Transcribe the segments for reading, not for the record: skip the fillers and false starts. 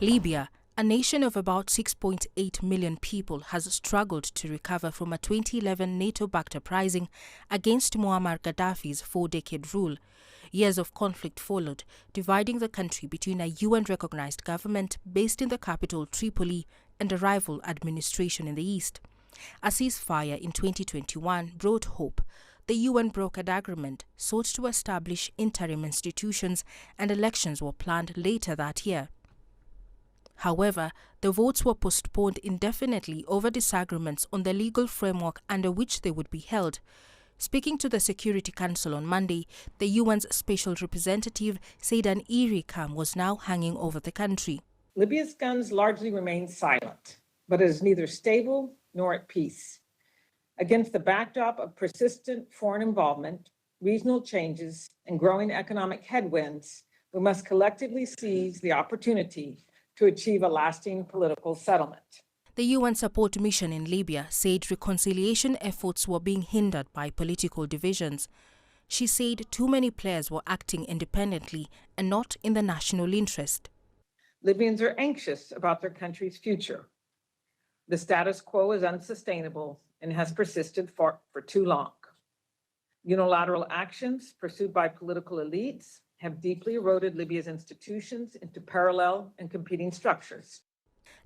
Libya, a nation of about 6.8 million people, has struggled to recover from a 2011 NATO-backed uprising against Muammar Gaddafi's four-decade rule. Years of conflict followed, dividing the country between a UN-recognized government based in the capital Tripoli and a rival administration in the east. A ceasefire in 2021 brought hope. The UN brokered agreement, sought to establish interim institutions, and elections were planned later that year. However, the votes were postponed indefinitely over disagreements on the legal framework under which they would be held. Speaking to the Security Council on Monday, the UN's special representative said an eerie calm was now hanging over the country. Libya's guns largely remain silent, but it is neither stable nor at peace. Against the backdrop of persistent foreign involvement, regional changes, and growing economic headwinds, we must collectively seize the opportunity to achieve a lasting political settlement. The UN support mission in Libya said reconciliation efforts were being hindered by political divisions. She said too many players were acting independently and not in the national interest. Libyans are anxious about their country's future. The status quo is unsustainable and has persisted for too long. Unilateral actions pursued by political elites have deeply eroded Libya's institutions into parallel and competing structures.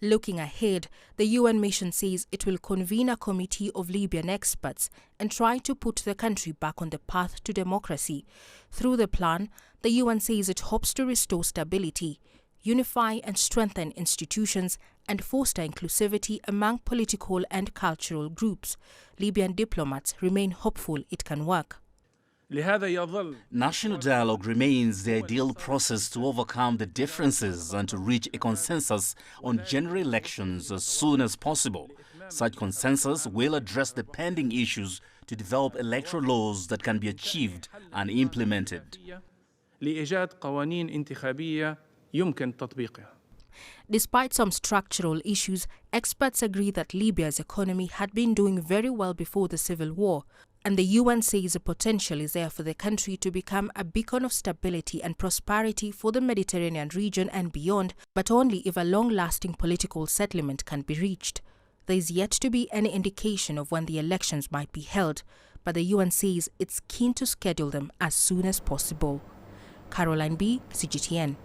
Looking ahead, the UN mission says it will convene a committee of Libyan experts and try to put the country back on the path to democracy. Through the plan, the UN says it hopes to restore stability, unify and strengthen institutions, and foster inclusivity among political and cultural groups. Libyan diplomats remain hopeful it can work. National dialogue remains the ideal process to overcome the differences and to reach a consensus on general elections as soon as possible. Such consensus will address the pending issues to develop electoral laws that can be achieved and implemented. Despite some structural issues, experts agree that Libya's economy had been doing very well before the civil war, and the UN says the potential is there for the country to become a beacon of stability and prosperity for the Mediterranean region and beyond, but only if a long-lasting political settlement can be reached. There is yet to be any indication of when the elections might be held, but the UN says it's keen to schedule them as soon as possible. Caroline B., CGTN.